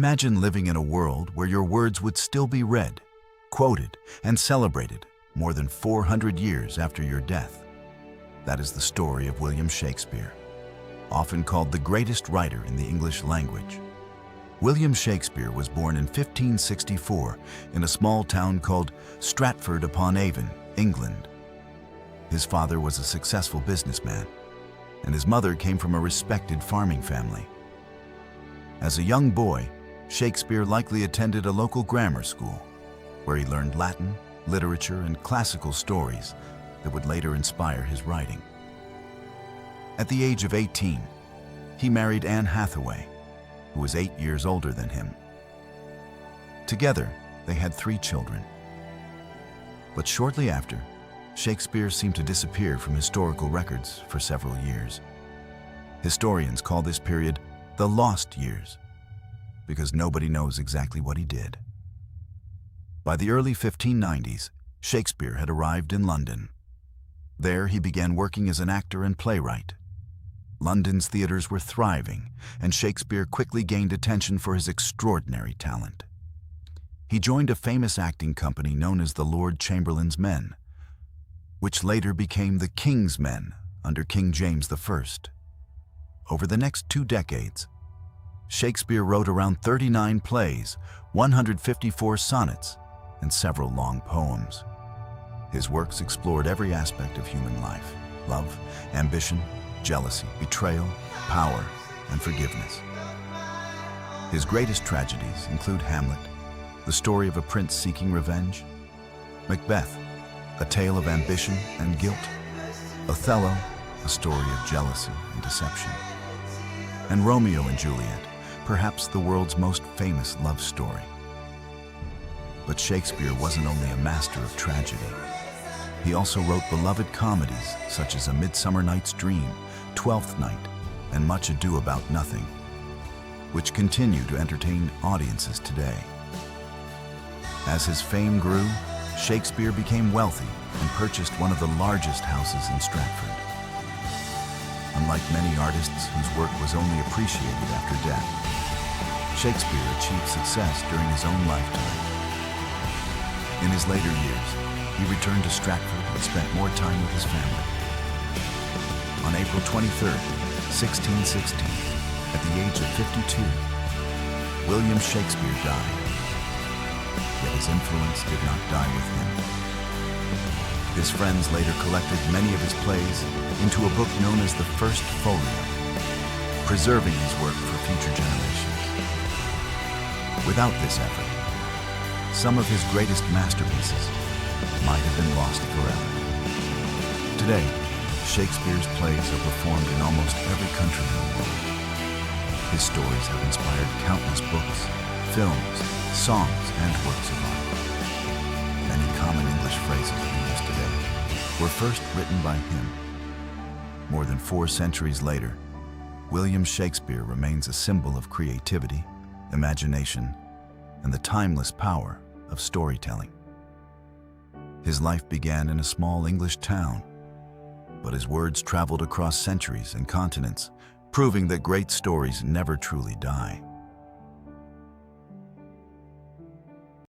Imagine living in a world where your words would still be read, quoted, and celebrated more than 400 years after your death. That is the story of William Shakespeare, often called the greatest writer in the English language. William Shakespeare was born in 1564 in a small town called Stratford-upon-Avon, England. His father was a successful businessman, and his mother came from a respected farming family. As a young boy, Shakespeare likely attended a local grammar school, where he learned Latin, literature, and classical stories that would later inspire his writing. At the age of 18, he married Anne Hathaway, who was 8 years older than him. Together, they had 3 children. But shortly after, Shakespeare seemed to disappear from historical records for several years. Historians call this period the lost years, because nobody knows exactly what he did. By the early 1590s, Shakespeare had arrived in London. There he began working as an actor and playwright. London's theaters were thriving, and Shakespeare quickly gained attention for his extraordinary talent. He joined a famous acting company known as the Lord Chamberlain's Men, which later became the King's Men under King James I. Over the next 2 decades, Shakespeare wrote around 39 plays, 154 sonnets, and several long poems. His works explored every aspect of human life: love, ambition, jealousy, betrayal, power, and forgiveness. His greatest tragedies include Hamlet, the story of a prince seeking revenge; Macbeth, a tale of ambition and guilt; Othello, a story of jealousy and deception; and Romeo and Juliet, perhaps the world's most famous love story. But Shakespeare wasn't only a master of tragedy. He also wrote beloved comedies such as A Midsummer Night's Dream, Twelfth Night, and Much Ado About Nothing, which continue to entertain audiences today. As his fame grew, Shakespeare became wealthy and purchased one of the largest houses in Stratford. Unlike many artists whose work was only appreciated after death, Shakespeare achieved success during his own lifetime. In his later years, he returned to Stratford and spent more time with his family. On April 23, 1616, at the age of 52, William Shakespeare died. Yet his influence did not die with him. His friends later collected many of his plays into a book known as the First Folio, preserving his work for future generations. Without this effort, some of his greatest masterpieces might have been lost forever. Today, Shakespeare's plays are performed in almost every country in the world. His stories have inspired countless books, films, songs, and works of art. Many common English phrases we use today were first written by him. More than 4 centuries later, William Shakespeare remains a symbol of creativity, imagination, and the timeless power of storytelling. His life began in a small English town, but his words traveled across centuries and continents, proving that great stories never truly die.